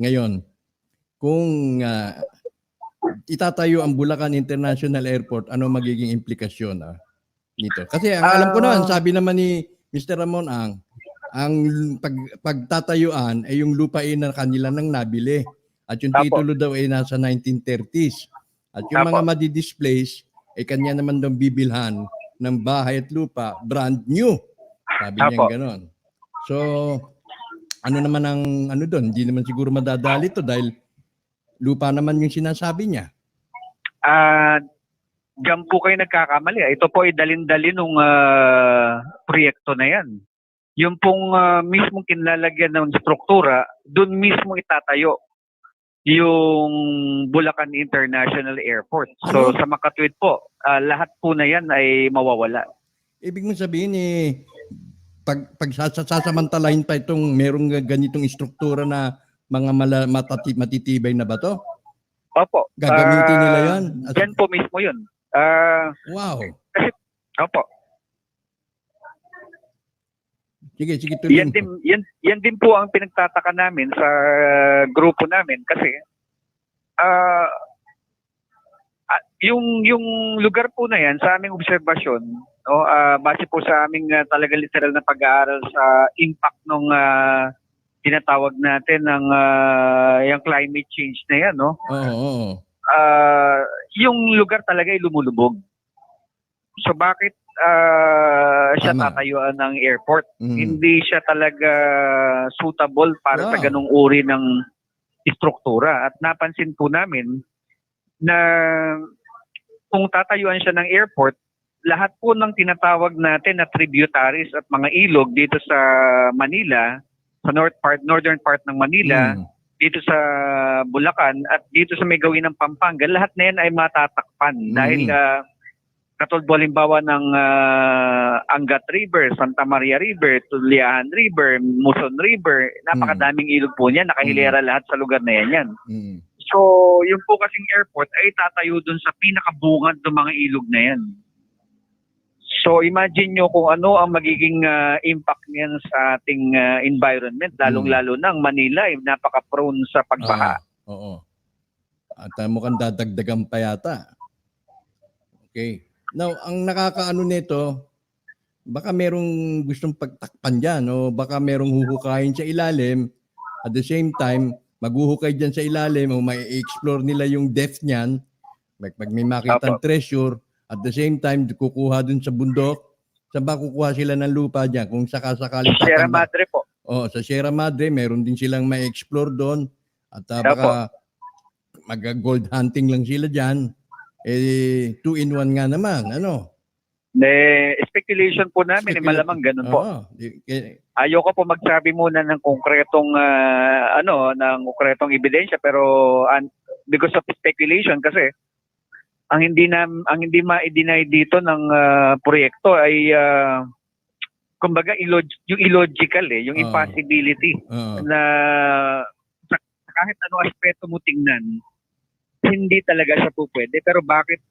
Ngayon, kung itatayo ang Bulacan International Airport, ano magiging implikasyon nito? Kasi ang alam ko naman, sabi naman ni Mr. Ramon ang pagtatayuan ay yung lupain na kanila nang nabili. At yung titulo daw ay nasa 1930s. At yung mga madi-displace ay kanya naman daw bibilhan ng bahay at lupa, brand new. Sabi niya gano'n. So, ano naman ang ano doon? Hindi naman siguro madadali to dahil lupa naman yung sinasabi niya. Diyan po kayo nagkakamali. Ito po ay dalin-dalin ng proyekto na yan. Yung pong mismong kinlalagyan ng struktura, doon mismo itatayo yung Bulacan International Airport. So sa makatwid po, lahat po na yan ay mawawala. Ibig mong sabihin pag sasamantalahin pa itong merong ganitong struktura na mga matitibay na bato? Opo. Gagamitin nila yan? Yan po mismo yun. Wow. Opo. Sige, tuloy. Yan din po ang pinagtataka namin sa grupo namin kasi yung lugar po na yan sa aming obserbasyon, base po sa aming talaga literal na pag-aaral sa impact ng tinatawag natin ng yung climate change na yan, no? Yung lugar talaga ay lumulubog. So bakit siya tatayuan ng airport? Hindi siya talaga suitable para sa ganung uri ng struktura. At napansin po namin na kung tatayuan siya ng airport, lahat po ng tinatawag natin na tributaries at mga ilog dito sa Manila, sa northern part ng Manila, dito sa Bulacan at dito sa may gawin ng Pampanga, lahat na yan ay matatakpan dahil katulad halimbawa ng Angat River, Santa Maria River, Tuliahan River, Muson River, napakadaming ilog po niyan, nakahilera lahat sa lugar na yan. So, yung po kasing airport ay tatayo dun sa pinakabungad ng mga ilog na yan. So, imagine nyo kung ano ang magiging impact niyan sa ating environment, lalong-lalo na ang Manila ay napaka-prone sa pagbaha. Oo. At mukhang dadagdagan pa yata. Okay. Now, ang nakakaano nito, baka merong gustong pagtakpan dyan o baka merong huhukayin sa ilalim. At the same time, maghuhukay dyan sa ilalim o may explore nila yung depth niyan. Pag may makitang treasure, at the same time, kukuha dun sa bundok. Saan ba kukuha sila ng lupa dyan? Kung sakasakaling tatamba. Sierra Madre po. Sa Sierra Madre, meron din silang may explore doon. At baka mag-gold hunting lang sila dyan. 2-in-1 nga naman, ano? Speculation po namin, malamang ganun po. Ayoko po magsabi muna ng konkretong ng konkretong ebidensya, pero because of speculation kasi ang hindi ma-deny dito ng proyekto ay kumbaga yung illogical yung impossibility na kahit anong aspeto mo tingnan, hindi talaga siya po pwede. Pero bakit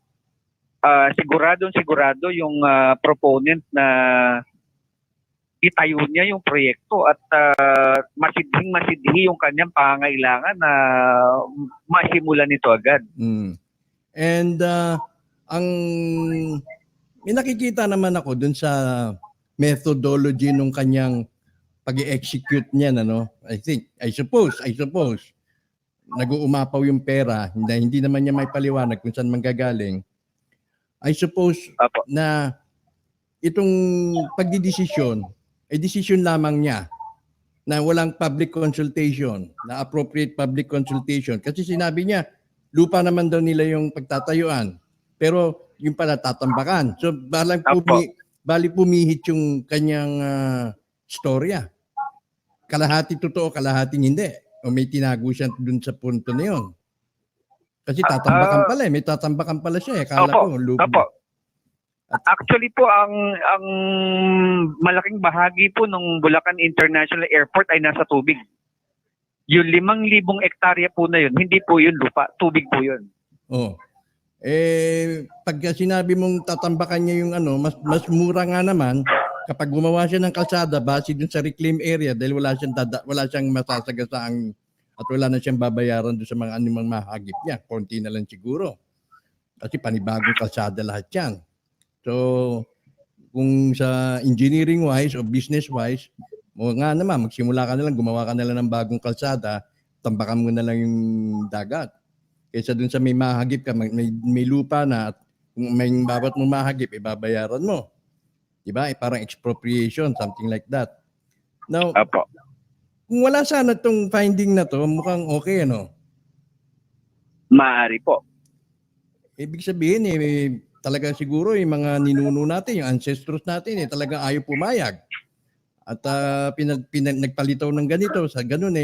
sigurado yung proponent na itayo niya yung proyekto at masidhi yung kanyang pangangailangan na masimulan nito agad. And may nakikita naman ako dun sa methodology nung kanyang pag-execute niya, I suppose nag-uumapaw yung pera, hindi naman niya may paliwanag kung saan manggagaling. I suppose na itong pagdidesisyon ay desisyon lamang niya na walang public consultation, na appropriate public consultation. Kasi sinabi niya, lupa naman daw nila yung pagtatayuan. Pero yung pala tatambakan. So bali pumihit yung kanyang storya. Kalahati totoo, kalahati hindi. O may tinago siya dun sa punto na yun. Kasi tatambakan pala may tatambakan pala siya Kala ko lupa. Actually po, ang malaking bahagi po ng Bulacan International Airport ay nasa tubig. Yung 5,000 hektarya po na yun, hindi po yun lupa, tubig po yun. Pag sinabi mong tatambakan niya yung mas mura nga naman kapag gumawa siya ng kalsada base dun sa reclaim area dahil wala siyang masasagasaang at wala na siyang babayaran doon sa mga anumang mahagip niya. Konti na lang siguro. Kasi panibagong kalsada lahat yan. So, kung sa engineering-wise o business-wise, o nga naman, magsimula ka na lang, gumawa ka na lang ng bagong kalsada, tambakan mo na lang yung dagat. Kaysa dun sa may mahagip ka, may lupa na, at kung may bawat mo mahagip, ibabayaran mo. Diba? Parang expropriation, something like that. Now, Apo. kung wala sana itong finding na to, mukhang okay, ano? Maaari po. Ibig sabihin, talaga siguro yung mga ninuno natin, yung ancestors natin, talaga ayaw pumayag. At nagpalitaw ng ganito, sa ganun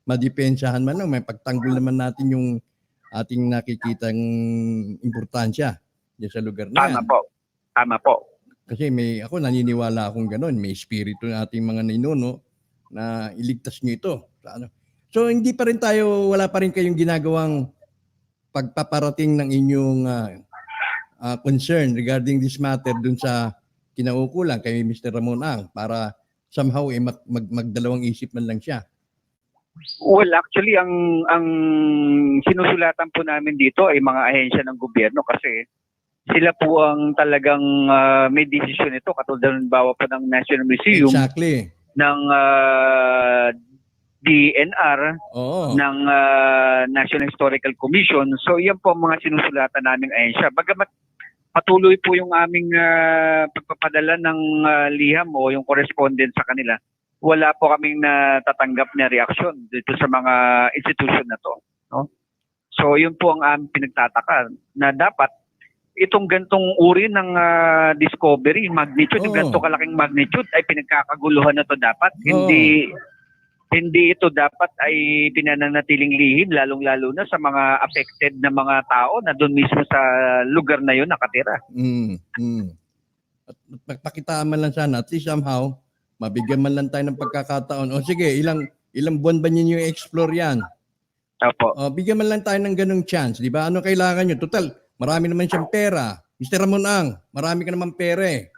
madepensahan man lang, may pagtanggol naman natin yung ating nakikitang importansya diyan sa lugar na yan. Tama po. Tama po. Kasi ako naniniwala akong ganun, may espiritu ng ating mga ninuno na iligtas nyo ito. So hindi pa rin tayo, wala pa rin kayong ginagawang pagpaparating ng inyong concern regarding this matter dun sa kinaukulan kay Mr. Ramon Ang para somehow magdalawang isip man lang siya. Well, actually, ang sinusulatan po namin dito ay mga ahensya ng gobyerno kasi sila po ang talagang may desisyon ito. Katulad ng bawa po ng National Museum, exactly, ng DNR, ng National Historical Commission. So, yan po ang mga sinusulatan naming ahensya. Bagamat patuloy po yung aming pagpapadala ng liham o yung correspondence sa kanila, wala po kaming natatanggap na reaksyon dito sa mga institution na to. No? So, yun po ang aming pinagtataka na dapat itong gantong uri ng discovery, magnitude, yung ganito kalaking magnitude ay pinagkakaguluhan na to dapat. Hindi ito dapat ay pinananatiling lihim, lalong-lalo na sa mga affected na mga tao na doon mismo sa lugar na yun nakatira. At magpakitaan man lang sana, at least somehow, mabigyan man lang tayo ng pagkakataon. O sige, ilang buwan ba ninyo i-explore yan? Opo. Bigyan man lang tayo ng ganung chance, di ba? Ano kailangan nyo? Total, marami naman siyang pera. Mr. Ramon Ang, marami ka naman pera eh.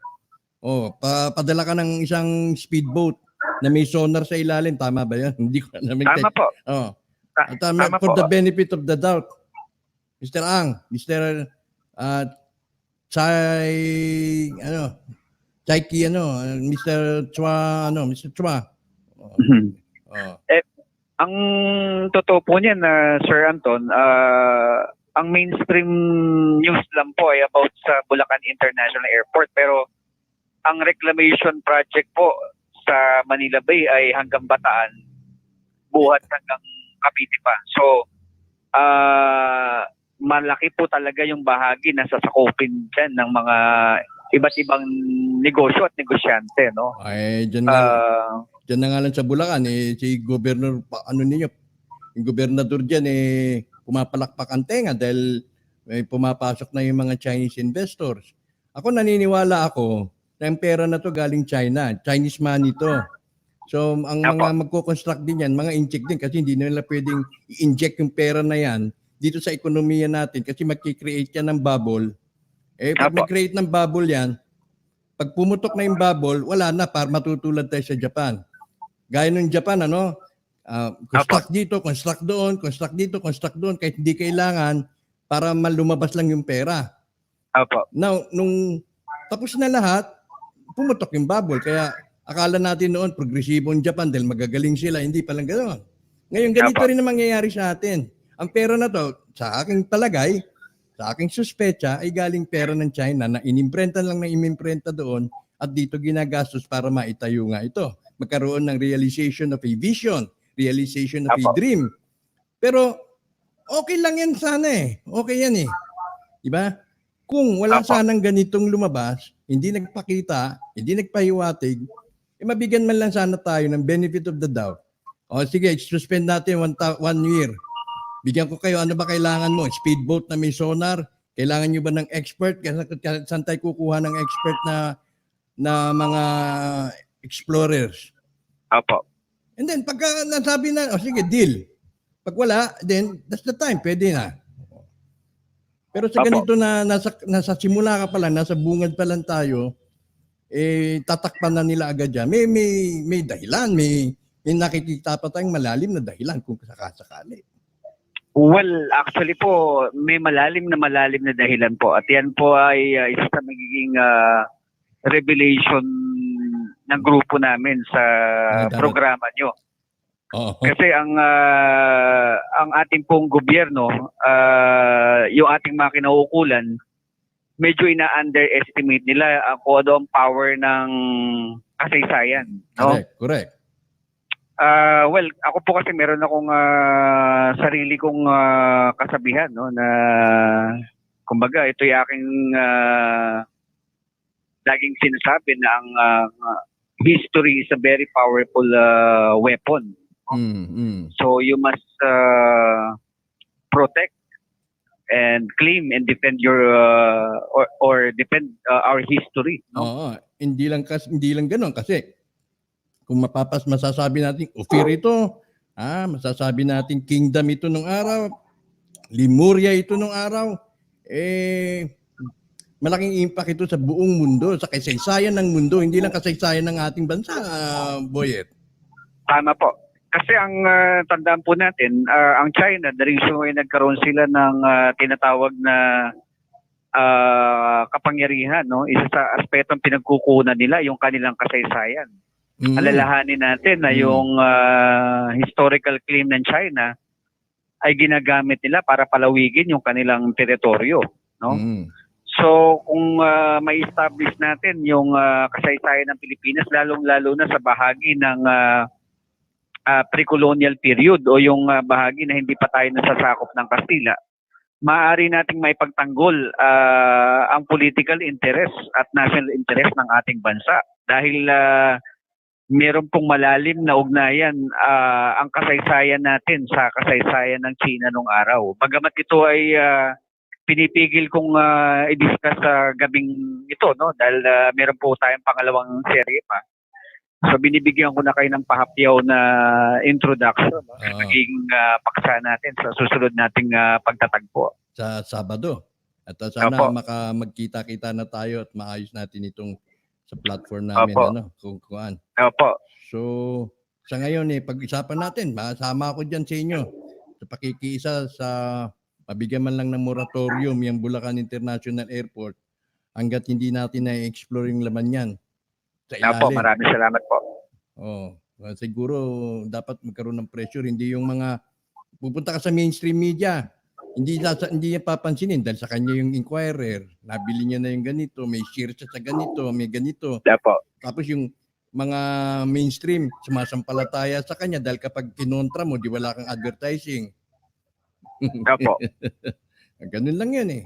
Padala ka ng isang speedboat na may sonar sa ilalim. Tama ba yan? Hindi ko namin Tama po. Tama for po. the benefit of the doubt. Mr. Ang, Mr. Mr. Chua. Ang totoo po niyan, Sir Anton, ang mainstream news lang po ay about sa Bulacan International Airport. Pero ang reclamation project po sa Manila Bay ay hanggang Bataan, buhat hanggang Cavite pa. So, malaki po talaga yung bahagi na sasakupin dyan ng mga iba't ibang negosyo at negosyante, no? Ay, dyan na nga lang sa Bulacan, si Governor, yung gobernador dyan, pumapalakpak ang tenga dahil may pumapasok na yung mga Chinese investors. Ako naniniwala ako na yung pera na to galing China. Chinese money to. So, ang mga magko-construct din yan, mga inject din kasi hindi nila pwedeng i-inject yung pera na yan dito sa ekonomiya natin kasi magki-create yan ng bubble. Pag nag-create ng bubble yan, pag pumutok na yung bubble, wala na, para matutulad tayo sa Japan. Gaya ng Japan, construct dito, construct doon, construct dito, construct doon, kahit hindi kailangan para lumabas lang yung pera. Now, nung tapos na lahat, pumutok yung bubble. Kaya akala natin noon, progresibo ang Japan dahil magagaling sila. Hindi palang ganoon. Ngayon, ganito rin ang mangyayari sa atin. Ang pera na to, sa aking palagay, sa aking suspecha, ay galing pera ng China na inimprenta lang na inimprenta doon at dito ginagastos para maitayo nga ito. Magkaroon ng realization of a vision, realization of a dream. Pero okay lang yan sana eh. Okay yan eh. Diba? Kung wala sanang ganitong lumabas, hindi nagpakita, hindi nagpahiwatig, mabigyan man lang sana tayo ng benefit of the doubt. O sige, suspend natin 1 year. Bigyan ko kayo, ano ba kailangan mo? Speedboat na may sonar? Kailangan nyo ba ng expert? Saan tayo kukuha ng expert na mga explorers? And then, pagka nasabi na, sige, deal. Pag wala, then that's the time. Pwede na. Pero sa ganito na nasa simula ka pa lang, nasa bungad pa lang tayo, tatakpan na nila agad yan. May dahilan, May nakikita pa tayong malalim na dahilan kung sakasakali. Well, actually po, may malalim na dahilan po. At yan po ay isa sa magiging revelation ng grupo namin sa programa nyo. Oh. Kasi ang ating pong gobyerno, yung ating mga kinauukulan, medyo ina-underestimate nila kung ano ang power ng kasaysayan. No? Correct. Well, ako po kasi meron akong sarili kong kasabihan, no, na kumbaga ito yung aking laging sinasabi na ang history is a very powerful weapon. So you must protect and claim and defend your or defend our history. No? Oo, hindi lang ganoon kasi kung masasabi natin Ophir ito, masasabi natin kingdom ito nung araw, Lemuria ito nung araw, malaking impact ito sa buong mundo, sa kasaysayan ng mundo, hindi lang kasaysayan ng ating bansa, Boyet. Tama po. Kasi ang tandaan po natin, ang China, the reason why nagkaroon sila ng tinatawag na kapangyarihan, no? Isa sa aspetong pinagkukunan nila yung kanilang kasaysayan. Alalahanin natin na yung historical claim ng China ay ginagamit nila para palawigin yung kanilang teritoryo, no? So kung may establish natin yung kasaysayan ng Pilipinas, lalong-lalo na sa bahagi ng pre-colonial period o yung bahagi na hindi pa tayo nasasakop ng Kastila, maaari nating maipagtanggol ang political interest at national interest ng ating bansa dahil meron pong malalim na ugnayan ang kasaysayan natin sa kasaysayan ng China nung araw. Bagamat ito ay pinipigil kong i-discuss sa gabing ito, no? Dahil meron po tayong pangalawang serye pa. So binibigyan ko na kayo ng pahapyaw na introduction, no? Sa magiging paksa natin sa susunod nating pagtatagpo. Sa Sabado. At sana magkita-kita na tayo at maayos natin itong sa platform namin, kukuhaan. Opo. So, sa ngayon pag-isapan natin, masama ako dyan sa inyo sa pakikiisa sa mabigyan man lang ng moratorium yung Bulacan International Airport hanggat hindi natin na-explore yung laman yan sa ilalim. Opo, maraming salamat po. Siguro dapat magkaroon ng pressure, hindi yung mga pupunta ka sa mainstream media, hindi niya papansinin dahil sa kanya yung Inquirer, nabili niya na yung ganito, may share siya sa ganito, may ganito. Tapos yung mga mainstream sumasampalataya sa kanya dahil kapag kinontra mo, di wala kang advertising. Ganun lang yan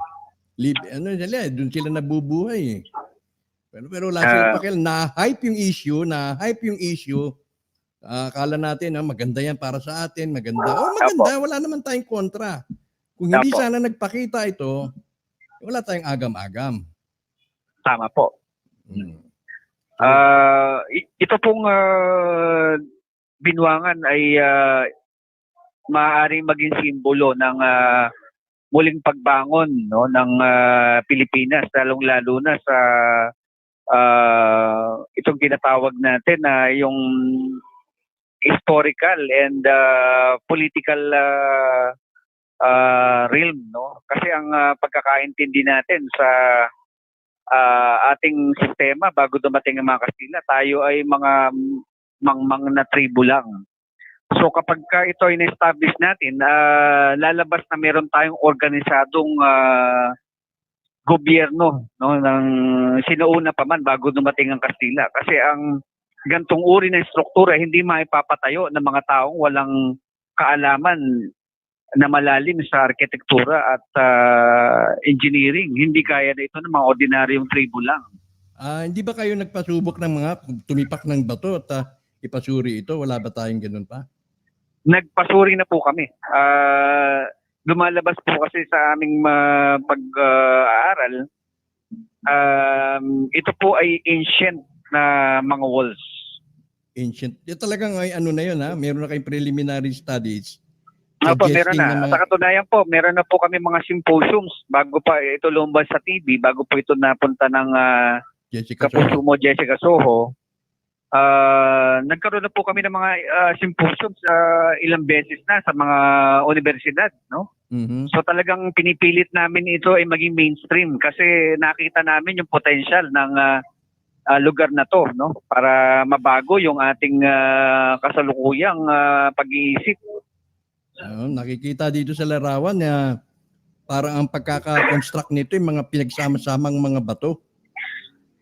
doon sila nabubuhay. Pero wala silang pakialam, na-hype yung issue. Akala natin maganda yan para sa atin, maganda. Wala naman tayong kontra. Kung hindi sana nagpakita ito, wala tayong agam-agam. Tama po. Ito pong binwangan ay maaaring maging simbolo ng muling pagbangon, no, ng Pilipinas, lalong-lalo na sa itong tinatawag natin na yung historical and political realm, no? Kasi ang pagkakaintindi natin sa ating sistema bago dumating ang mga Kastila, tayo ay mga mangmang na tribo lang. So kapag ito ay na-establish natin, lalabas na meron tayong organisadong gobyerno, no, ng sinuuna pa man bago dumating ang Kastila. Kasi ang gantong uri ng struktura hindi maipapatayo ng mga taong walang kaalaman na malalim sa arkitektura at engineering. Hindi kaya na ito ng mga ordinaryong tribo lang. Hindi ba kayo nagpasubok ng mga tumipak ng bato at ipasuri ito? Wala ba tayong ganun pa? Nagpasuri na po kami. Lumalabas po kasi sa aming pag-aaral, ito po ay ancient na mga walls. Ancient. Talagang ay na yun Meron na kayong preliminary studies. Opo, meron na. Sa katunayan po, meron na po kami mga symposiums bago pa ito lumabas sa TV, bago po ito napunta ng Kapuso mo, Jessica Soho. Nagkaroon na po kami ng mga symposiums ilang beses na sa mga universidad, no? Mhm. So talagang pinipilit namin ito ay maging mainstream kasi nakita namin yung potential ng lugar na to, no? Para mabago yung ating kasalukuyang pag-iisip. Nakikita dito sa larawan na parang ang pagkaka-construct nito yung mga pinagsama-samang mga bato,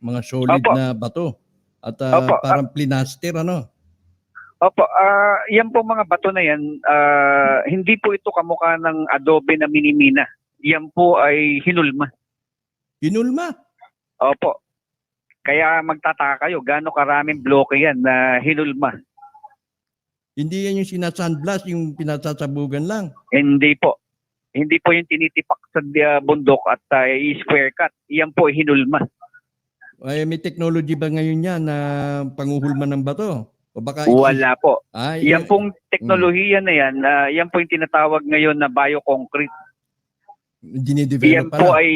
mga solid Opo, na bato. At opo, parang plinaster, ano? opo. Yan po mga bato na yan, hindi po ito kamukha ng adobe na minimina. Yan po ay hinulma. Hinulma. Opo. Kaya magtataka kayo, gaano karaming bloke yan na hinulma. Hindi yan yung sinasandblast, yung pinasasabugan lang. Hindi po. Hindi po yung tinitipak sa bundok at i-square cut. Yan po ay hinulma. Ay, may technology ba ngayon yan na panguhulma ng bato? O baka Wala po. Ay, Yan pong teknolohiya na yan, yan po yung tinatawag ngayon na bioconcrete. dinidevelop Yan pa po lang. ay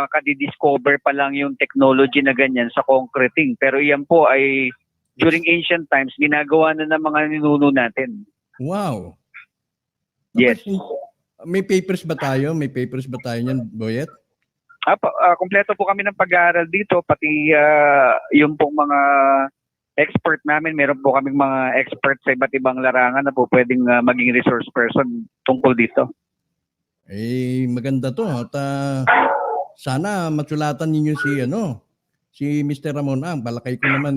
kadidiscover pa lang yung technology na ganyan sa concreting. Pero yan po ay during ancient times, ginagawa na ng mga ninuno natin. Wow. Yes. May papers ba tayo? May papers ba tayo niyan, Boyet? Kompleto po kami ng pag-aaral dito, pati yung pong mga expert namin, meron po kaming mga expert sa iba't ibang larangan na po pwedeng maging resource person tungkol dito. Maganda to. At sana matsulatan ninyo si Mr. Ramon Ang. Balakay ko naman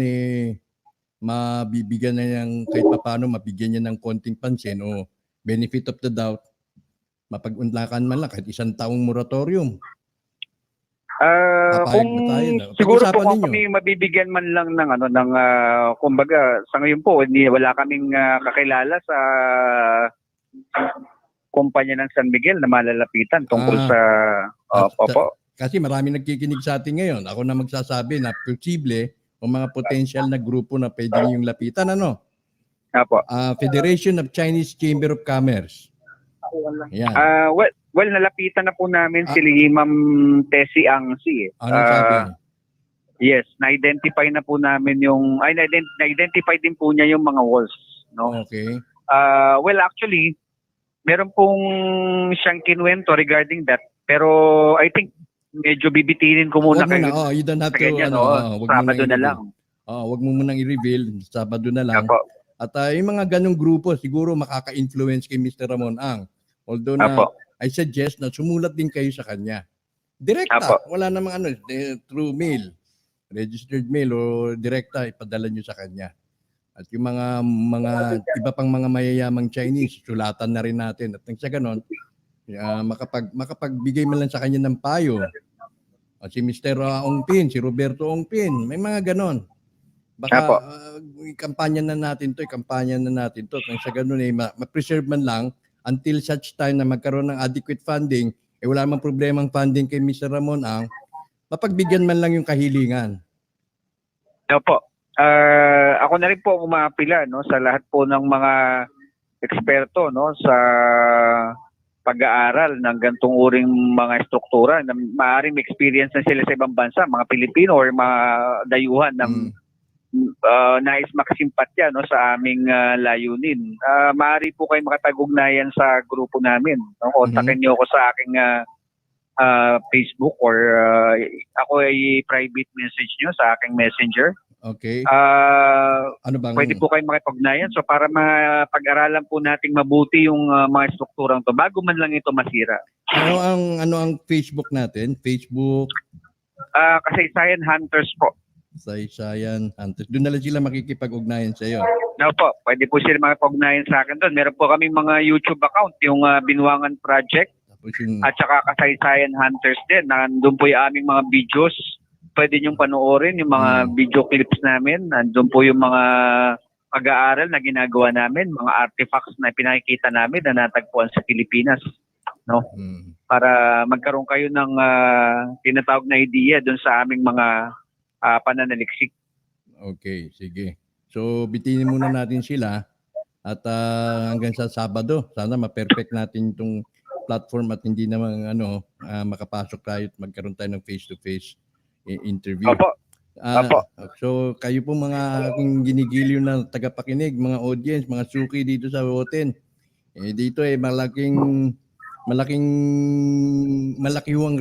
mabibigyan na niyang kahit paano mabigyan niya ng konting pansin o benefit of the doubt. Mapag-unlakan man lang kahit 1 taong moratorium. Kung siguro po kung ninyo. kami mabibigyan man lang ng kumbaga sa ngayon po wala kaming kakilala sa kumpanya ng San Miguel na malalapitan tungkol sa opo. Kasi marami nagkikinig sa atin ngayon. Ako na magsasabi na posible o mga potential na grupo na pwede niyong lapitan, ano? Opo. Federation of Chinese Chamber of Commerce. Yan. Well, nalapitan na po namin si Ma'am Tessie Angsi. Ano sabi? Yes, na-identify na po namin na-identify din po niya yung mga walls, no? Okay. Well, actually, meron pong siyang kinwento regarding that, pero I think medyo bibitinin ko muna kayo. You don't have to, Sabado na lang. Wag mo munang i-reveal, Sabado na lang. Apo. At yung mga ganong grupo, siguro makaka-influence kay Mr. Ramon Ang. Although I suggest na sumulat din kayo sa kanya. Direkta, wala namang through mail, registered mail o direkta ipadala nyo sa kanya. At yung mga iba pang mga mayayamang Chinese, sulatan na rin natin. At sa ganon, makapagbigay man lang sa kanya ng payo. At si Mr. Ong Pin, si Roberto Ong Pin, may mga ganon. Baka kampanya na natin to. At sa ganon ma-preserve man lang until such time na magkaroon ng adequate funding, wala mang problemang funding kay Mr. Ramon Ang, mapagbigyan man lang yung kahilingan. Opo. Ako na rin po umapila sa lahat po ng mga eksperto sa pag-aaral ng gantong uring mga struktura na maaaring experience na sila sa ibang bansa, mga Pilipino or mga dayuhan ng nais makasimpatya sa aming layunin. Maaari po kayo makatag-ugnayan sa grupo namin. Kontakin niyo ako sa aking Facebook or ako ay private message niyo sa aking messenger. Okay. Pwede po kayong makipag-ugnayan para mapag-aralan po nating mabuti yung mga strukturang to bago man lang ito masira. Ano ang Facebook natin? Facebook? Kasaysayan Hunters po. Kasaysayan Hunters. Doon na lang sila makikipag-ugnayan sa iyo. No po, pwede po sila makipag-ugnayan sa akin doon. Meron po kaming mga YouTube account, yung Binwangan Project at saka Kasaysayan Hunters din. Nandun po yung aming mga videos. Pwede niyong panoorin yung mga video clips namin. Nandun po yung mga pag-aaral na ginagawa namin, mga artifacts na pinakikita namin na natagpuan sa Pilipinas. No? Para magkaroon kayo ng tinatawag na idea doon sa aming mga pananaliksik. Okay, sige. So, bitinin muna natin sila at hanggang sa Sabado, sana ma-perfect natin itong platform at hindi naman makapasok tayo at magkaroon tayo ng face-to-face interview. Opo. Apo. So kayo po mga aking ginigiliw na tagapakinig, mga audience, mga suki dito sa Roten. Dito malaki ang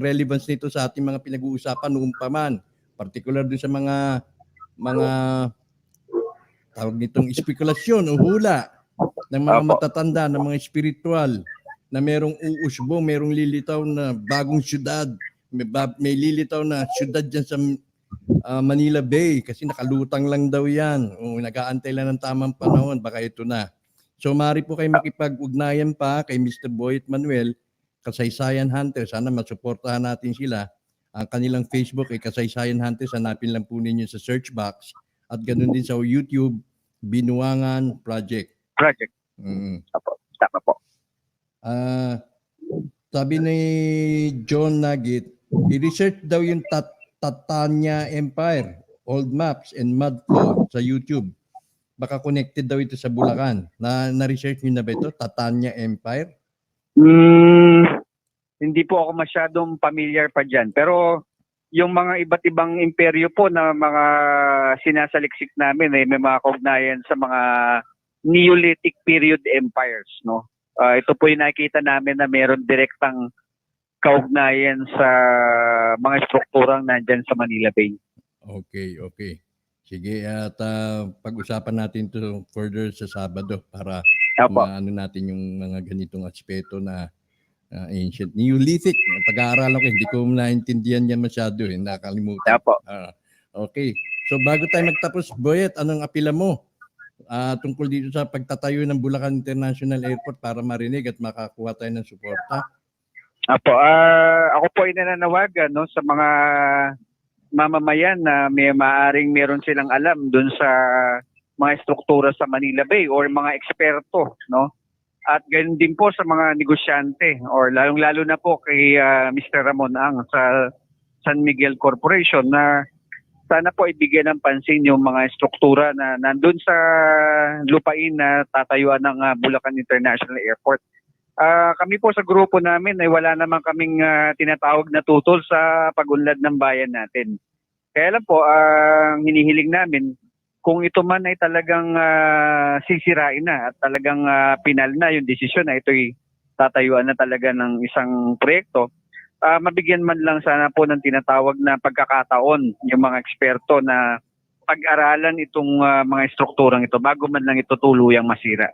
relevance nito sa ating mga pinag-uusapan noon pa man. Particular dun sa mga tawag nitong espekulasyon o hula ng mga matatanda, ng mga spiritual na merong uusbo, merong lilitaw na bagong syudad, may lilitaw na syudad dyan sa Manila Bay kasi nakalutang lang daw yan o nag-aantay lang ng tamang panahon, baka ito na. So maaari po kayo makipag-ugnayan pa kay Mr. Boyet Manuel, Kasaysayan Hunters. Sana masuportahan natin sila. Ang kanilang Facebook ay Kasaysayan Hunters. Hanapin lang po ninyo sa search box. At ganoon din sa YouTube, Binuangan Project. Apo. Tama po. Sabi ni John Nugget, i-research daw yung Tatanya Empire, Old Maps and Mud Flow sa YouTube. Baka connected daw ito sa Bulacan. Na-research niyo na ba ito? Tatanya Empire? Hindi po ako masyadong familiar pa dyan. Pero yung mga iba't ibang imperyo po na mga sinasaliksik namin may mga kaugnayan sa mga Neolithic period empires, no? Ito po yung nakikita namin na meron direktang kaugnayan sa mga strukturang nandyan sa Manila Bay. Okay. Sige, at pag-usapan natin to further sa Sabado para maano natin yung mga ganitong aspeto na ancient Neolithic. Pag-aaralan ko, hindi ko naintindihan yan masyado. Nakalimutan. Okay. So bago tayo magtapos, Boyet, anong apila mo tungkol dito sa pagtatayo ng Bulacan International Airport para marinig at makakuha tayo ng suporta? Ako po ay nananawagan sa mga mamamayan na meron silang alam dun sa mga struktura sa Manila Bay or mga eksperto, no? At ganun din po sa mga negosyante or lalong-lalo na po kay Mr. Ramon Ang sa San Miguel Corporation na sana po ibigyan ng pansin yung mga struktura na nandun sa lupain na tatayuan ng Bulacan International Airport. Kami po sa grupo namin ay wala naman kaming tinatawag na tutol sa pag-unlad ng bayan natin. Kaya lang po, ang hinihiling namin, kung ito man ay talagang sisirain na at talagang pinal na yung desisyon na ito'y tatayuan na talaga ng isang proyekto, mabigyan man lang sana po ng tinatawag na pagkakataon yung mga eksperto na pag-aralan itong mga strukturang ito bago man lang ito tuluyang masira.